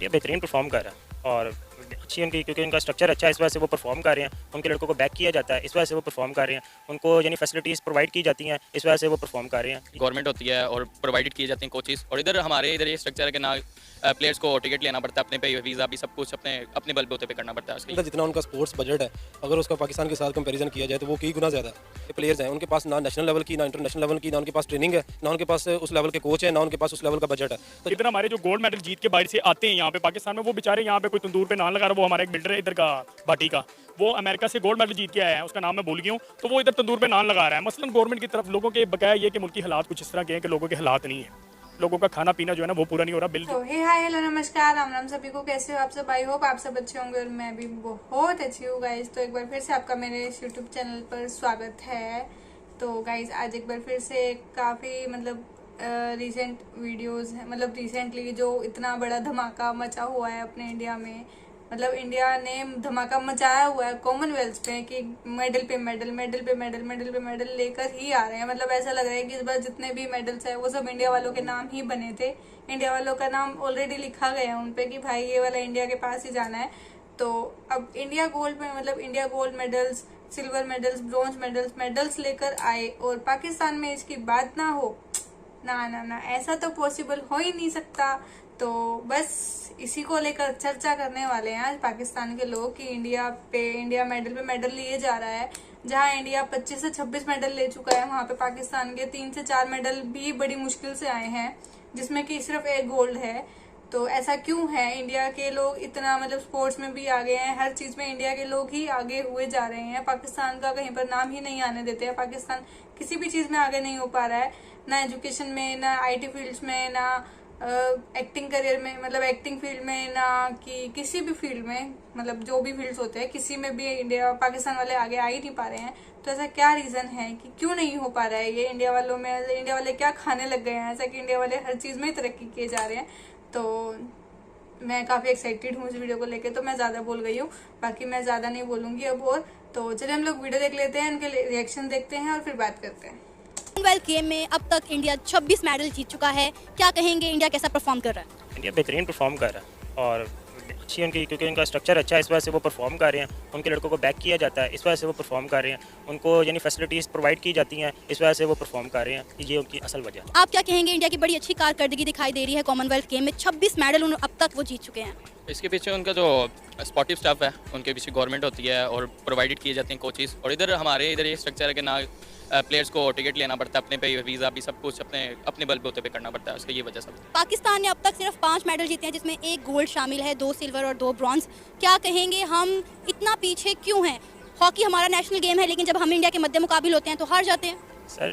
India बेहतरीन perform कर रहा है और अच्छी उनकी, क्योंकि उनका स्ट्रक्चर अच्छा है, इस वजह से वो परफॉर्म कर रहे हैं। उनके लड़कों को बैक किया जाता है, इस वजह से वो परफॉर्म कर रहे हैं। उनको यानी फैसिलिटीज़ प्रोवाइड की जाती हैं, इस वजह से वो परफॉर्म कर रहे हैं। गवर्नमेंट होती है और प्रोवाइडेड किए जाते हैं कोचेस, और इधर हमारे इधर ये स्ट्रक्चर है कि ना प्लेयर्स को टिकट लेना पड़ता है, अपने पे वीज़ा भी सब कुछ अपने अपने बलबूते पे करना पड़ता है उसके लिए। जितना उनका स्पोर्ट्स बजट है, अगर उसका पाकिस्तान के साथ कंपैरिजन किया जाए तो वो कई गुना ज़्यादा है। ये प्लेयर्स हैं, उनके पास ना नेशनल लेवल की, ना इंटरनेशनल लेवल की, ना उनके पास ट्रेनिंग है, ना उनके पास उस लेवल के कोच है, ना उनके पास उस लेवल का बजट है। तो इधर हमारे जो गोल्ड मेडल जीत के बाहर से आते हैं यहाँ पे पाकिस्तान में, वो बेचारे यहाँ पे कोई तंदूर पे नान लगा रहा है। वो हमारा एक बिल्डर है इधर का भाटी का, वो अमेरिका से गोल्ड मेडल जीत के आया है, उसका नाम मैं भूल गया हूँ। तो वो इधर तंदूर पे नान लगा रहा है। मसलन गवर्नमेंट की तरफ लोगों के बकाया ये कि मुल्की हालात कुछ इस तरह के हैं कि लोगों के हालात नहीं है, लोगों का खाना पीना जो है ना वो पूरा नहीं हो रहा। बिल तो हे हाय हेलो नमस्कार राम राम सभी को, कैसे हो आप सब? आई होप आप सब अच्छे होंगे और मैं भी बहुत अच्छी हूँ गाइज। तो एक बार फिर से आपका मेरे इस यूट्यूब चैनल पर स्वागत है। तो गाइज आज एक बार फिर से काफ़ी मतलब रिसेंट वीडियोस है, मतलब रिसेंटली जो इतना बड़ा धमाका मचा हुआ है अपने इंडिया में, मतलब इंडिया ने धमाका मचाया हुआ है कॉमनवेल्थ पे कि मेडल पे मेडल, मेडल पे मेडल, मेडल पे मेडल लेकर ही आ रहे हैं। मतलब ऐसा लग रहा है कि इस बार जितने भी मेडल्स है वो सब इंडिया वालों के नाम ही बने थे। इंडिया वालों का नाम ऑलरेडी लिखा गया उन पे कि भाई ये वाला इंडिया के पास ही जाना है। तो अब इंडिया गोल्ड में, मतलब India gold medals, silver medals, bronze medals लेकर आए और पाकिस्तान में इसकी बात ना हो, ना ना ना, ऐसा तो पॉसिबल हो ही नहीं सकता। तो बस इसी को लेकर चर्चा करने वाले हैं आज पाकिस्तान के लोग कि इंडिया मेडल पे मेडल लिए जा रहा है। जहां इंडिया 25 से 26 मेडल ले चुका है, वहां पे पाकिस्तान के 3 से 4 मेडल भी बड़ी मुश्किल से आए हैं, जिसमें कि सिर्फ एक गोल्ड है। तो ऐसा क्यों है? इंडिया के लोग इतना मतलब स्पोर्ट्स में भी आगे हैं, हर चीज में इंडिया के लोग ही आगे हुए जा रहे हैं। पाकिस्तान का कहीं पर नाम ही नहीं आने देते हैं। पाकिस्तान किसी भी चीज में आगे नहीं हो पा रहा है, ना एजुकेशन में, ना IT फील्ड में, ना एक्टिंग करियर में, मतलब एक्टिंग फील्ड में, ना कि किसी भी फील्ड में, मतलब जो भी फील्ड्स होते हैं किसी में भी इंडिया पाकिस्तान वाले आगे आ ही नहीं पा रहे हैं। तो ऐसा क्या रीजन है कि क्यों नहीं हो पा रहा है ये? इंडिया वाले क्या खाने लग गए हैं ऐसा कि इंडिया वाले हर चीज में ही तरक्की किए जा रहे हैं? तो मैं काफी एक्साइटेड हूँ इस वीडियो को लेके, तो मैं ज्यादा बोल गई हूँ, बाकी मैं ज्यादा नहीं बोलूंगी अब। और तो चलिए हम लोग वीडियो देख लेते हैं, उनके रिएक्शन देखते हैं और फिर बात करते हैं। कॉमनवेल्थ गेम में अब तक इंडिया 26 मेडल जीत चुका है। क्या कहेंगे, इंडिया कैसा परफॉर्म कर रहा है? इंडिया बेहतरीन परफॉर्म कर रहा है और अच्छी उनकी, क्योंकि उनका स्ट्रक्चर अच्छा है, इस वजह से वो परफॉर्म कर रहे हैं। उनके लड़कों को बैक किया जाता है, इस वजह से वो परफॉर्म कर रहे हैं। उनको यानी फैसिलिटीज़ प्रोवाइड की जाती हैं, इस वजह से वो परफॉर्म कर रहे हैं। ये उनकी असल वजह है। आप क्या कहेंगे, इंडिया की बड़ी अच्छी कारकर्दगी दिखाई दे रही है कॉमनवेल्थ गेम में, 26 मेडल अब तक वो जीत चुके हैं। इसके पीछे उनका जो स्पोर्टिव स्टाफ है, उनके पीछे गवर्नमेंट होती है और प्रोवाइडेड किए जाते हैं कोचेस, और इधर हमारे इधर ये स्ट्रक्चर है कि ना प्लेयर्स को टिकट लेना पड़ता है, अपने पे वीज़ा भी सब कुछ अपने अपने बलबूते पे करना पड़ता है उसकी ये वजह से। पाकिस्तान ने अब तक सिर्फ 5 मेडल जीते हैं, जिसमें 1 गोल्ड शामिल है, 2 सिल्वर और 2 ब्रॉन्ज। क्या कहेंगे, हम इतना पीछे क्यों हैं? हॉकी हमारा नेशनल गेम है, लेकिन जब हम इंडिया के मध्य मुकाबले होते हैं तो हार जाते हैं। सर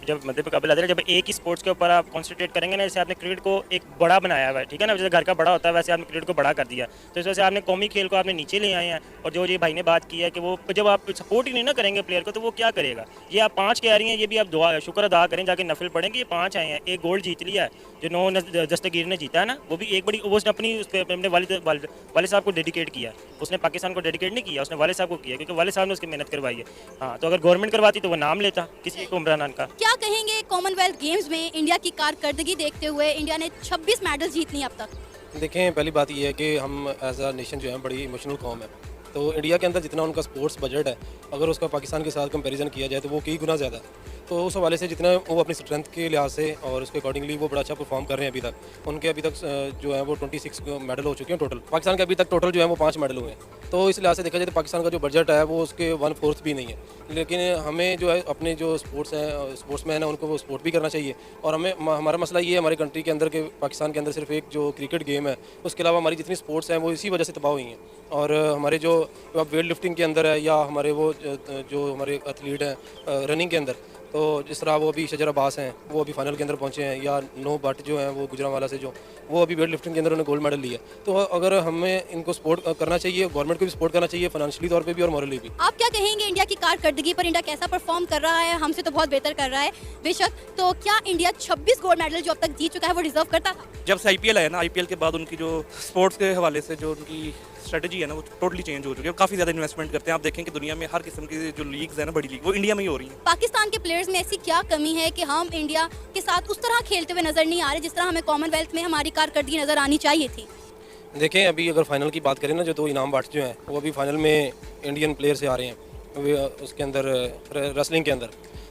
जब मध्य मुकाबला आते हैं, जब एक ही स्पोर्ट्स के ऊपर आप कॉन्सेंट्रेट करेंगे ना, जैसे आपने क्रिकेट को एक बड़ा बनाया हुआ है, ठीक है ना, जैसे घर का बड़ा होता है वैसे आपने क्रिकेट को बड़ा कर दिया। तो इस वजह से आपने कौमी खेल को आपने नीचे ले आए हैं। और जो ये भाई ने बात की है कि वो जब आप सपोर्ट ही नहीं ना करेंगे प्लेयर को, तो वो क्या करेगा? ये आप 5 कह रही हैं, ये भी आप दुआ शुक्र अदा करें, जाके नफिल पढ़ें कि ये 5 आए हैं। एक गोल्ड जीत लिया है, जो 9 दस्तगीर ने जीता है ना, वो भी एक बड़ी, वो उसने अपने वालिद साहब को डेडिकेट किया। उसने पाकिस्तान को डेडिकेट नहीं किया, उसने वालिद साहब को किया, क्योंकि वालिद साहब ने उसकी मेहनत करवाई है। हाँ, तो अगर गवर्नमेंट करवाती तो वो नाम लेता किसी को, इमरान खान का। क्या कहेंगे, कॉमनवेल्थ गेम्स में इंडिया की कारकर्दगी देखते हुए इंडिया ने 26 मेडल जीत लिए अब तक? देखें, पहली बात ये है कि हम एज अ नेशन जो है बड़ी इमोशनल कौम है। तो इंडिया के अंदर जितना उनका स्पोर्ट्स बजट है, अगर उसका पाकिस्तान के साथ कंपैरिजन किया जाए तो वो कई गुना ज़्यादा है। तो उस हवाले से जितना वो अपनी स्ट्रेंथ के लिहाज से और उसके अकॉर्डिंगली वो बड़ा अच्छा परफॉर्म कर रहे हैं। अभी तक उनके जो है वो 26 मेडल हो चुके हैं टोटल। पाकिस्तान के अभी तक टोटल जो है वो 5 मेडल हुए हैं। तो इस लिहाज से देखा जाए तो पाकिस्तान का जो बजट है वो उसके 1/4 भी नहीं है। लेकिन हमें जो है अपने जो स्पोर्ट्समैन है उनको वो सपोर्ट भी करना चाहिए। और हमारा मसला ये है हमारे कंट्री के अंदर के, पाकिस्तान के अंदर सिर्फ एक जो क्रिकेट गेम है, उसके अलावा हमारी जितनी स्पोर्ट्स हैं वो इसी वजह से तबाह हुई हैं। और हमारे जो वेट लिफ्टिंग के अंदर है, या हमारे वो जो हमारे एथलीट हैं रनिंग के अंदर, तो जिस तरह वो अभी शजर अब्बास हैं, वो अभी फाइनल के अंदर पहुंचे हैं, या नो भट्ट जो हैं वो गुजरांवाला से, जो वो अभी वेट लिफ्टिंग के अंदर उन्होंने गोल्ड मेडल लिया। तो अगर हमें इनको सपोर्ट करना चाहिए, गवर्नमेंट को भी सपोर्ट करना चाहिए, फाइनेंशियली तौर पे भी और मॉरली भी। आप क्या कहेंगे, इंडिया की कारकर्दगी पर इंडिया कैसा परफॉर्म कर रहा है? हमसे तो बहुत बेहतर कर रहा है बेशक, तो क्या इंडिया 26 गोल्ड मेडल जो अब तक जीत चुका है वो डिजर्व करता था? जब से IPL आया ना, IPL के बाद उनकी जो स्पोर्ट्स के हवाले से जो उनकी स्ट्रेटजी है ना, वो टोटली चेंज हो चुकी है। काफ़ी ज़्यादा इन्वेस्टमेंट करते हैं। आप देखें कि दुनिया में हर किस्म की जो लीग्स है ना, बड़ी लीग, वो इंडिया में ही हो रही है। पाकिस्तान के प्लेयर्स में ऐसी क्या कमी है कि हम इंडिया के साथ उस तरह खेलते हुए नजर नहीं आ रहे जिस तरह हमें कॉमनवेल्थ में हमारी कारकर्दगी नजर आनी चाहिए थी? देखें अभी अगर फाइनल की बात करें ना, जो 2 इनाम बांट जो हैं वो अभी फाइनल में इंडियन प्लेयर से आ रहे हैं उसके अंदर रेसलिंग के अंदर।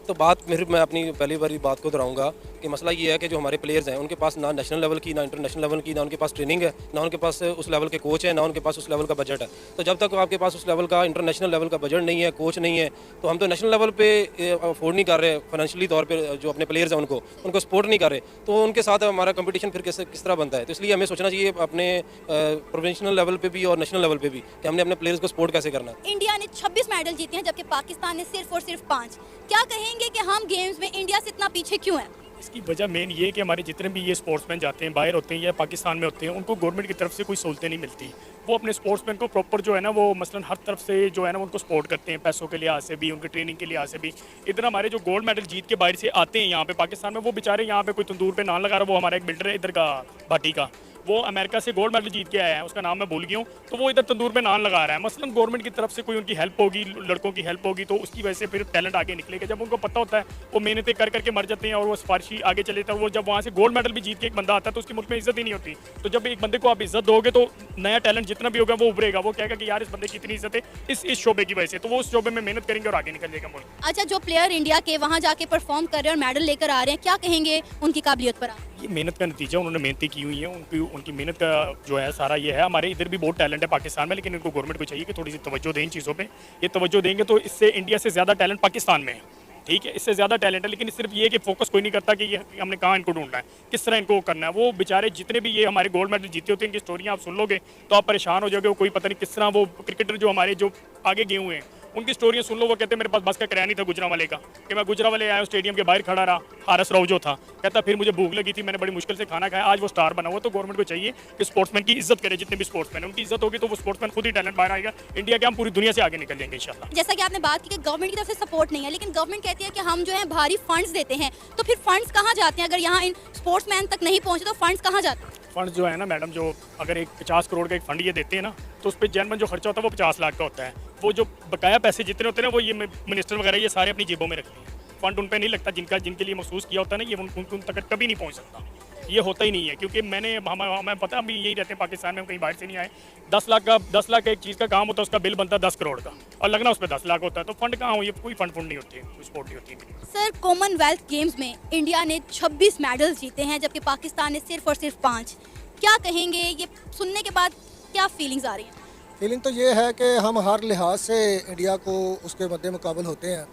तो बात फिर मैं अपनी पहली बारी बात को दोहराऊंगा कि मसला ये है कि जो हमारे प्लेयर्स हैं उनके पास ना नेशनल लेवल की, ना इंटरनेशनल लेवल की, ना उनके पास ट्रेनिंग है, ना उनके पास उस लेवल के कोच है, ना उनके पास उस लेवल का बजट है। तो जब तक आपके पास उस लेवल का इंटरनेशनल लेवल का बजट नहीं है, कोच नहीं है, तो हम तो नेशनल लेवल पे अफोर्ड नहीं कर रहे फाइनेंशियली तौर पर, जो अपने प्लेयर्स हैं उनको सपोर्ट नहीं कर रहे, तो उनके साथ हमारा कंपटीशन फिर किस तरह बनता है। तो इसलिए हमें सोचना चाहिए अपने प्रोफेशनल लेवल पे भी और नेशनल लेवल पे भी कि हमने अपने प्लेयर्स को सपोर्ट कैसे करना है। इंडिया ने 26 मेडल जीते हैं जबकि पाकिस्तान ने सिर्फ और सिर्फ 5। क्या कहेंगे कि हम गेम्स में इंडिया से इतना पीछे क्यों हैं? इसकी वजह मेन ये है कि हमारे जितने भी ये स्पोर्ट्समैन जाते हैं, बाहर होते हैं या पाकिस्तान में होते हैं, उनको गवर्नमेंट की तरफ से कोई सहूलतें नहीं मिलती। वो अपने स्पोर्ट्समैन को प्रॉपर जो है ना, वो मसलन हर तरफ से जो है ना उनको सपोर्ट करते हैं, पैसों के लिहाज से भी, उनकी ट्रेनिंग के लिहाज से भी। इधर हमारे जो गोल्ड मेडल जीत के बाहर से आते हैं यहाँ पे पाकिस्तान में, वो बेचारे यहाँ पे कोई तंदूर पे नान लगा रहा, वो हमारा एक बिल्डर है इधर का भाटी का, वो अमेरिका से गोल्ड मेडल जीत के आया है, उसका नाम मैं भूल गया हूँ, तो वो इधर तंदूर पे नान लगा रहा है। मसलन गवर्नमेंट की तरफ से कोई उनकी हेल्प होगी, लड़कों की हेल्प होगी, तो उसकी वजह से फिर टैलेंट आगे निकलेगा। जब उनको पता होता है, वो मेहनतें कर करके मर जाते हैं और वो सिफारिशी आगे चले जाता है। वो जब वहाँ से गोल्ड मेडल भी जीत के एक बंदा आता है तो उसके मुल्क में इज्जत ही नहीं होती। तो जब एक बंदे को आप इज्जत दोगे तो नया टैलेंट जितना भी होगा वो उभरेगा, वो कहेगा कि यार इस बंदे की इतनी इज्जत है इस शोबे की वजह से, तो वो उस शोबे में मेहनत करेंगे और आगे निकल जाएगा मुल्क। अच्छा, जो प्लेयर इंडिया के वहाँ जाके परफॉर्म कर रहे हैं और मेडल लेकर आ रहे हैं, क्या कहेंगे उनकी काबिलियत पर? ये मेहनत का नतीजा, उन्होंने मेहनतें की हुई हैं, उनकी मेहनत का जो है सारा ये है। हमारे इधर भी बहुत टैलेंट है पाकिस्तान में, लेकिन इनको गवर्नमेंट को चाहिए कि थोड़ी सी तवज्जो दें इन चीज़ों पे। ये तवज्जो देंगे तो इससे इंडिया से ज़्यादा टैलेंट पाकिस्तान में है, ठीक है, इससे ज़्यादा टैलेंट है। लेकिन सिर्फ ये कि फोकस कोई नहीं करता कि ये हमने कहाँ इनको ढूंढना है, किस तरह इनको करना है। वो बेचारे जितने भी ये हमारे गोल्ड मेडल जीते होते हैं, इनकी स्टोरियाँ आप सुन लोगे तो आप परेशान हो जाओगे। कोई पता नहीं किस तरह वो क्रिकेटर जो हमारे जो आगे गए हुए हैं, उनकी स्टोरियाँ सुन लो। वो कहते हैं मेरे पास बस का किराया नहीं था गुजरावाले का, कि मैं गुजरावाले आया स्टेडियम के बाहर खड़ा रहा, हारस राव जो था, कहता फिर मुझे भूख लगी थी, मैंने बड़ी मुश्किल से खाना खाया, आज वो स्टार बना हुआ। तो गवर्नमेंट को चाहिए कि स्पोर्ट्समैन की इज्जत करे, जितने भी स्पोर्ट्समैन है उनकी इज्जत होगी तो वो स्पोर्ट्समैन खुद ही टैलेंट बाहर आएगा। इंडिया के हम पूरी दुनिया से आगे निकल जाएंगे इंशाल्लाह। जैसा कि आपने बात की कि गवर्नमेंट की तरफ से सपोर्ट नहीं है, लेकिन गवर्नमेंट कहती है कि हम जो है भारी फंड्स देते हैं, तो फिर फंड्स कहाँ जाते हैं? अगर यहाँ इन स्पोर्ट्समैन तक नहीं पहुँचे तो फंड्स कहाँ जाते हैं? फंड जो है ना मैडम, जो अगर एक 50 करोड़ का एक फंड ये देते हैं ना, तो उस पर जनरल जो खर्चा होता है वो 50 लाख का होता है। वो जो बकाया पैसे जितने होते हैं ना, वो ये मिनिस्टर वगैरह ये सारे अपनी जेबों में रखते हैं। फंड उन पर नहीं लगता, जिनके लिए महसूस किया होता है ना, ये उन तक कभी नहीं पहुंच सकता। ये होता ही नहीं है, क्योंकि हमें पता है, हम यही रहते हैं पाकिस्तान में, हम कहीं बाहर से नहीं आए। 10 लाख का एक चीज़ का काम होता है, उसका बिल बनता है 10 करोड़ का, और लगना उस पर 10 लाख होता है। तो फंड कहाँ हो, ये कोई फंड नहीं होती है, कोई सपोर्ट नहीं होती है। सर, कॉमनवेल्थ गेम्स में इंडिया ने 26 मेडल जीते हैं जबकि पाकिस्तान ने सिर्फ और सिर्फ 5। क्या कहेंगे? ये सुनने के बाद क्या फीलिंग्स आ रही हैं? फीलिंग तो ये है कि हम हर लिहाज से इंडिया को उसके मद्दे मुकाबल होते हैं,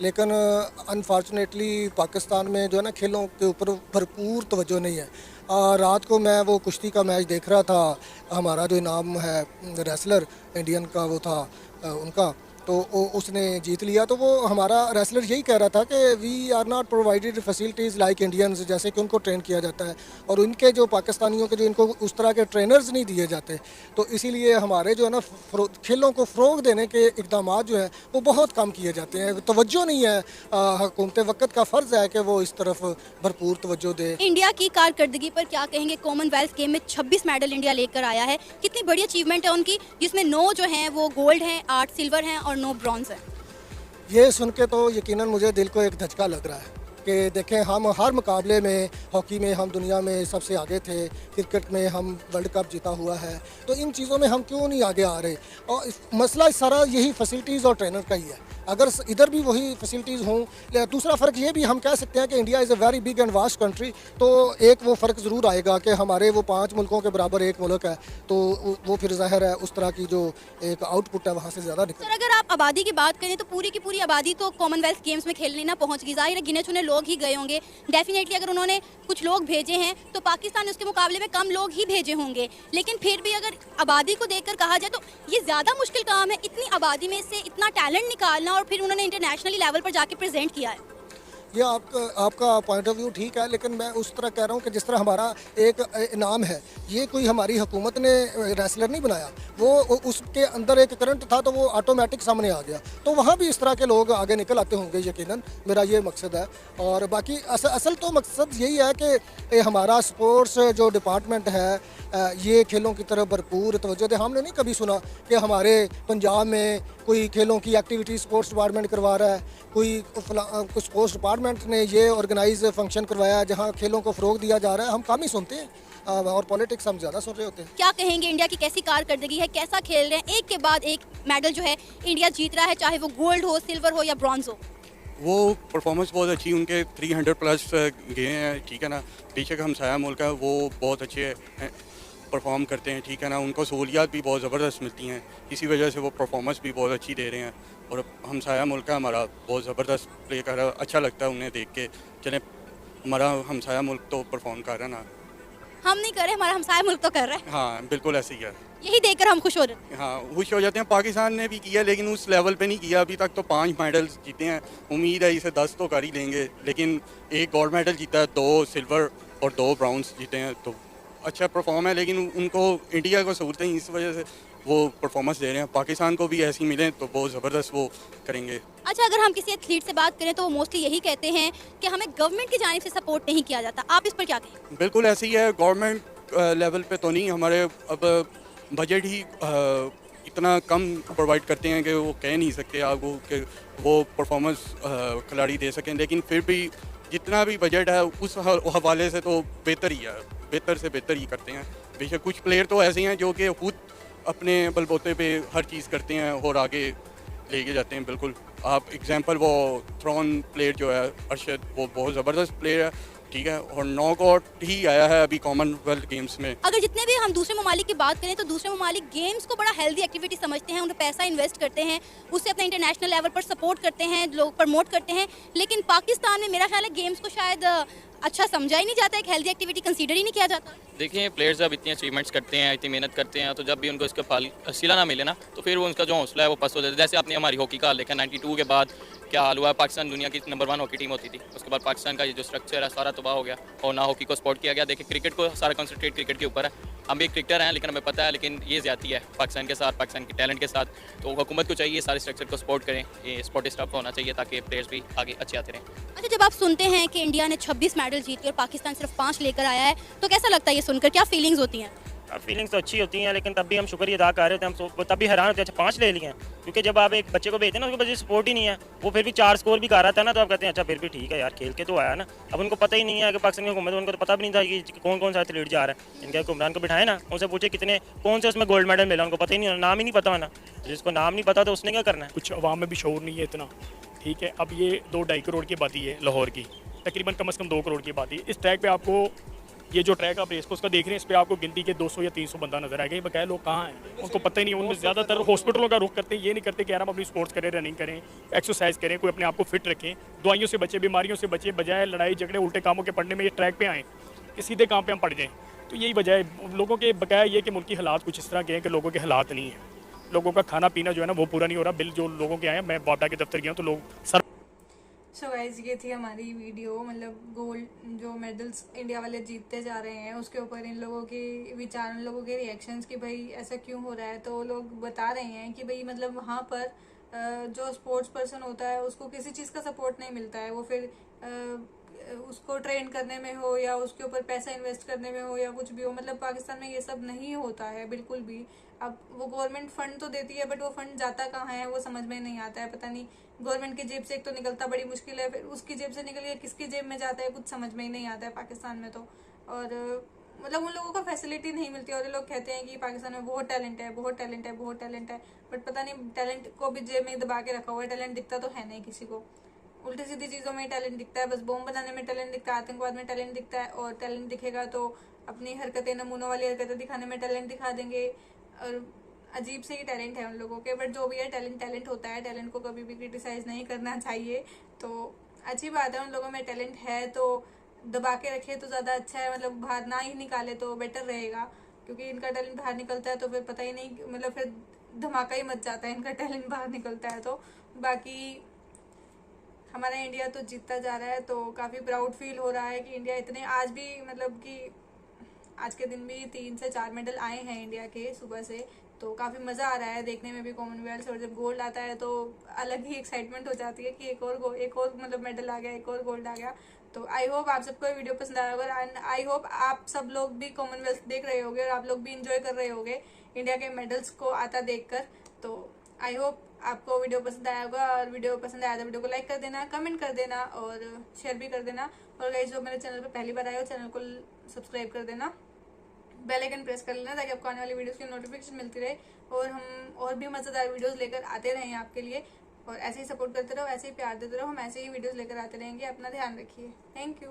लेकिन अनफॉर्चुनेटली पाकिस्तान में जो है ना खेलों के ऊपर भरपूर तवज्जो नहीं है। रात को मैं वो कुश्ती का मैच देख रहा था, हमारा जो इनाम है रेसलर इंडियन का वो था उनका, तो उसने जीत लिया। तो वो हमारा रेसलर यही कह रहा था कि we are not provided facilities like Indians, जैसे कि उनको ट्रेन किया जाता है, और उनके जो पाकिस्तानियों के जो इनको उस तरह के ट्रेनर्स नहीं दिए जाते। तो इसीलिए हमारे जो है ना खेलों को फ़रोग देने के इकदाम जो हैं वो बहुत कम किए जाते हैं, तवज्जो नहीं है। हुकूमत वक्त का फ़र्ज़ है कि वो इस तरफ भरपूर तवज्जो दे। इंडिया की कारकर्दगी पर क्या कहेंगे? कॉमनवेल्थ गेम में 26 मेडल इंडिया लेकर आया है, कितनी बड़ी अचीवमेंट है उनकी, जिसमें 9 जो हैं वो गोल्ड हैं, 8 सिल्वर हैं और 9 ब्रॉन्ज है। ये सुन के तो यकीनन मुझे दिल को एक धचका लग रहा है कि देखें, हम हर मुकाबले में, हॉकी में हम दुनिया में सबसे आगे थे, क्रिकेट में हम वर्ल्ड कप जीता हुआ है, तो इन चीज़ों में हम क्यों नहीं आगे आ रहे? और मसला सारा यही फैसिलिटीज़ और ट्रेनर का ही है। अगर इधर भी वही फैसिलिटीज़ हों। दूसरा फ़र्क ये भी हम कह सकते हैं कि India is a very big and vast country, तो एक वो फ़र्क ज़रूर आएगा कि हमारे वो 5 मुल्कों के बराबर एक मुल्क है, तो वो फिर ज़ाहिर है उस तरह की जो एक आउटपुट है वहाँ से ज़्यादा निकल। सर, अगर आप आबादी की बात करें तो पूरी की पूरी आबादी तो कॉमनवेल्थ गेम्स में खेलने ना पहुँच गई। ज़ाहिर है गिने चुने लोग ही गए होंगे। डेफिनेटली अगर उन्होंने कुछ लोग भेजे हैं तो पाकिस्तान ने उसके मुकाबले में कम लोग ही भेजे होंगे, लेकिन फिर भी अगर आबादी को देखकर कहा जाए तो ये ज़्यादा मुश्किल काम है, इतनी आबादी में से इतना टैलेंट निकालना, और फिर उन्होंने इंटरनेशनली लेवल पर जाके प्रेजेंट किया है। ये आपका पॉइंट ऑफ व्यू ठीक है, लेकिन मैं उस तरह कह रहा हूँ कि जिस तरह हमारा एक इनाम है, ये कोई हमारी हुकूमत ने रेसलर नहीं बनाया, वो उसके अंदर एक करंट था तो वो ऑटोमेटिक सामने आ गया। तो वहाँ भी इस तरह के लोग आगे निकल आते होंगे यकीनन, मेरा ये मकसद है। और बाकी असल तो मकसद यही है कि हमारा स्पोर्ट्स जो डिपार्टमेंट है ये खेलों की तरफ भरपूर तवज्जो दे। हमने नहीं कभी सुना कि हमारे पंजाब में कोई खेलों की एक्टिविटी स्पोर्ट्स डिपार्टमेंट करवा रहा है, कोई स्पोर्ट्स डिपार्टमेंट ने ये ऑर्गेनाइज फंक्शन करवाया जहाँ खेलों को फ़रोग दिया जा रहा है। हम कम ही सुनते हैं। और पॉलिटिक्स हम ज़्यादा सुन रहे होते हैं। क्या कहेंगे, इंडिया की कैसी कारकर्दगी है, कैसा खेल रहे हैं, एक के बाद एक मेडल जो है इंडिया जीत रहा है, चाहे वो गोल्ड हो, सिल्वर हो या ब्रॉन्ज हो? वो परफॉर्मेंस बहुत अच्छी, उनके 300 प्लस गए हैं, ठीक है ना। बेशक हमसाया मुल्क है, वो बहुत अच्छे परफॉर्म करते हैं, ठीक है ना। उनको सहूलियात भी बहुत ज़बरदस्त मिलती हैं, इसी वजह से वो परफॉर्मेंस भी बहुत अच्छी दे रहे हैं। और हमसाया मुल्क है हमारा, बहुत ज़बरदस्त प्ले कर रहा है, अच्छा लगता है उन्हें देख के। चले हमारा हमसाया मुल्क तो परफॉर्म कर रहा है ना, हम नहीं कर रहे, हमारा हमसाया मुल्क तो कर रहा है। हाँ बिल्कुल ऐसे ही है। यही देखकर हम खुश हो रहे हैं। हाँ खुश हो जाते हैं। पाकिस्तान ने भी किया लेकिन उस लेवल पे नहीं किया अभी तक। तो 5 मेडल्स जीते हैं, उम्मीद है इसे 10 तो कर ही लेंगे। लेकिन एक गोल्ड मेडल जीता है, 2 सिल्वर और 2 ब्राउन्स जीते हैं, तो अच्छा परफॉर्म है। लेकिन उनको इंडिया को सहूलतें इस वजह से वो परफॉर्मेंस दे रहे हैं। पाकिस्तान को भी ऐसी मिले तो बहुत ज़बरदस्त वो करेंगे। अच्छा, अगर हम किसी एथलीट से बात करें तो वो मोस्टली यही कहते हैं कि हमें गवर्नमेंट की जानिब से सपोर्ट नहीं किया जाता, आप इस पर क्या कहें? बिल्कुल ऐसे ही है, गवर्नमेंट लेवल पे तो नहीं, हमारे अब बजट ही इतना कम प्रोवाइड करते हैं कि वो कह नहीं सकते आपको कि वो परफॉर्मेंस खिलाड़ी दे सकें। लेकिन फिर भी जितना भी बजट है उस हवाले से तो बेहतर ही है, बेहतर से बेहतर ही करते हैं। बेशक कुछ प्लेयर तो ऐसे हैं जो कि खुद अपने बलबूते पे हर चीज़ करते हैं और आगे लेके जाते हैं। बिल्कुल आप एग्जांपल वो थ्रोन प्लेयर जो है अरशद, वो बहुत ज़बरदस्त प्लेयर है, ठीक है, और नॉकआउट ही आया है अभी कॉमनवेल्थ गेम्स में। अगर जितने भी हम दूसरे ममालिक की बात करें तो दूसरे ममालिक गेम्स को बड़ा हेल्दी एक्टिविटी समझते हैं, उन्हें पैसा इन्वेस्ट करते हैं, उससे अपने इंटरनेशनल लेवल पर सपोर्ट करते हैं, लोग प्रमोट करते हैं। लेकिन पाकिस्तान में मेरा ख्याल है गेम्स को शायद अच्छा समझा ही नहीं जाता, एक हेल्दी एक्टिविटी कंसीडर ही नहीं किया जाता। देखिए प्लेयर्स जब इतनी अचीवमेंट्स करते हैं, इतनी मेहनत करते हैं, तो जब भी उनको इसका फल सिला ना मिले ना, तो फिर वो उनका जो हौसला है वो पस्त हो जाता है। जैसे आपने हमारी हॉकी का हाल देखा, 92 के बाद क्या हाल हुआ। पाकिस्तान दुनिया की नंबर 1 हॉकी टीम होती थी, उसके बाद पाकिस्तान का ये जो स्ट्रक्चर है सारा तबाह हो गया और ना हॉकी को सपोर्ट किया गया। देखिए क्रिकेट को सारा कंसंट्रेट क्रिकेट के ऊपर है। हम भी क्रिकेटर हैं लेकिन हमें पता है, लेकिन ये ज़्यादती है पाकिस्तान के साथ, पाकिस्तान के टैलेंट के साथ। तो हुकूमत को चाहिए सारे स्ट्रक्चर को सपोर्ट करें, ये स्पोर्टिव स्टाफ होना चाहिए ताकि प्लेयर्स भी आगे अच्छे आते रहें। अच्छा, जब आप सुनते हैं कि इंडिया ने 26 मेडल जीत के और पाकिस्तान सिर्फ 5 लेकर आया है, तो कैसा लगता है ये सुनकर, क्या फीलिंग्स होती हैं? फीलिंग्स तो अच्छी होती हैं, लेकिन तब भी हम शुक्रिया अदा कर रहे थे। हम तब भी हैरान होते हैं, अच्छा 5 ले लिए हैं। क्योंकि जब आप एक बच्चे को भेजते हैं ना, उसके बच्चे सपोर्ट ही नहीं है, वो फिर भी 4 स्कोर भी कर रहा था ना, तो आप कहते हैं अच्छा फिर भी ठीक है यार, खेल के तो आया ना। अब उनको पता ही नहीं है कि पाकिस्तान की हुकूमत, उनको तो पता भी नहीं था कि कौन कौन सा एथलीट जा रहा है। इनके हुक्मरान को बिठाए ना, उनसे पूछे कितने कौन से उसमें गोल्ड मेडल मिला, उनको पता ही नहीं, नाम ही नहीं पता ना। जिसको नाम नहीं पता तो उसने क्या करना है। कुछ अवाम में भी शऊर नहीं है इतना, ठीक है। अब ये 2-2.5 करोड़ की आबादी है लाहौर की, तकरीबन कम से कम 2 करोड़ की आबादी। इस ट्रैक पे आपको ये जो ट्रैक आप रेस को उसका देख रहे हैं, इस पे आपको गिनती के 200 या 300 बंदा नजर आएगा। ये बकाया लोग कहाँ हैं उनको पता ही नहीं। उनमें ज़्यादातर हॉस्पिटलों का रुख करते हैं, ये नहीं करते कि यार हम अपनी स्पोर्ट्स करें, रनिंग करें, एक्सरसाइज करें, कोई अपने आप को फिट रखें, दवाइयों से बचे, बीमारियों से बचे, बजाय लड़ाई झगड़े उल्टे कामों के पढ़ने में ये ट्रैक पे आएँ कि सीधे काम पे हम पड़ जाएँ। तो यही वजह है लोगों के। बकाया ये कि मुल्की हालात कुछ इस तरह के हैं कि लोगों के हालात नहीं हैं, लोगों का खाना पीना जो है ना वो पूरा नहीं हो रहा। बिल जो लोगों के आए, मैं बाटा के दफ्तर गया तो लोग सर। सो गाइस, ये थी हमारी वीडियो, मतलब गोल्ड जो मेडल्स इंडिया वाले जीतते जा रहे हैं उसके ऊपर इन लोगों के विचार, इन लोगों के रिएक्शंस कि भाई ऐसा क्यों हो रहा है। तो लोग बता रहे हैं कि भाई मतलब वहाँ पर जो स्पोर्ट्स पर्सन होता है उसको किसी चीज़ का सपोर्ट नहीं मिलता है। वो फिर उसको ट्रेन करने में हो या उसके ऊपर पैसा इन्वेस्ट करने में हो या कुछ भी हो, मतलब पाकिस्तान में ये सब नहीं होता है बिल्कुल भी। अब वो गवर्नमेंट फंड तो देती है बट वो फंड जाता कहाँ है वो समझ में नहीं आता है। पता नहीं गवर्नमेंट की जेब से एक तो निकलता बड़ी मुश्किल है, फिर उसकी जेब से निकल के किसकी जेब में जाता है कुछ समझ में ही नहीं आता है पाकिस्तान में तो। और मतलब उन लोगों को फैसिलिटी नहीं मिलती और ये लोग कहते हैं कि पाकिस्तान में बहुत टैलेंट है, बहुत टैलेंट है, बहुत टैलेंट है, बट पता नहीं टैलेंट को भी जेब में दबा के रखा हुआ है। टैलेंट दिखता तो है नहीं किसी को, उल्टी सीधी चीज़ों में टैलेंट दिखता है, बस बॉम्ब बनाने में टैलेंट दिखता है, आतंकवाद में टैलेंट दिखता है। और टैलेंट दिखेगा तो अपनी हरकतें, नमूनों वाली हरकतें दिखाने में टैलेंट दिखा देंगे। और अजीब से ही टैलेंट है उन लोगों के, बट जो भी है टैलेंट होता है। टैलेंट को कभी भी क्रिटिसाइज नहीं करना चाहिए। तो अच्छी बात है, उन लोगों में टैलेंट है तो दबा के रखे तो ज़्यादा अच्छा है, मतलब बाहर ना ही निकाले तो बेटर रहेगा। क्योंकि इनका टैलेंट बाहर निकलता है तो फिर पता ही नहीं, मतलब फिर धमाका ही मच जाता है इनका टैलेंट बाहर निकलता है तो। बाकी हमारा इंडिया तो जीतता जा रहा है, तो काफ़ी प्राउड फील हो रहा है कि इंडिया इतने आज भी, मतलब कि आज के दिन भी 3 से 4 मेडल आए हैं इंडिया के सुबह से। तो काफ़ी मज़ा आ रहा है देखने में भी कॉमनवेल्थ। और जब गोल्ड आता है तो अलग ही एक्साइटमेंट हो जाती है कि एक और मतलब मेडल आ गया, एक और गोल्ड आ गया। तो आई होप आप सबको ये वीडियो पसंद आया होगा एंड आई होप आप सब लोग भी कॉमनवेल्थ देख रहे होंगे और आप लोग भी इंजॉय कर रहे होंगे इंडिया के मेडल्स को आता देखकर। तो आई होप आपको वीडियो पसंद आया होगा, और वीडियो पसंद आया तो वीडियो को लाइक कर देना, कमेंट कर देना और शेयर भी कर देना। और गाइस जो मेरे चैनल पर पहली बार आए हो चैनल को सब्सक्राइब कर देना। बेल आइकन प्रेस कर लेना ताकि आपको आने वाली वीडियोस की नोटिफिकेशन मिलती रहे और हम और भी मज़ेदार वीडियोस लेकर आते रहें आपके लिए। और ऐसे ही सपोर्ट करते रहो, ऐसे ही प्यार देते रहो, हम ऐसे ही वीडियोस लेकर आते रहेंगे। अपना ध्यान रखिए। Thank you.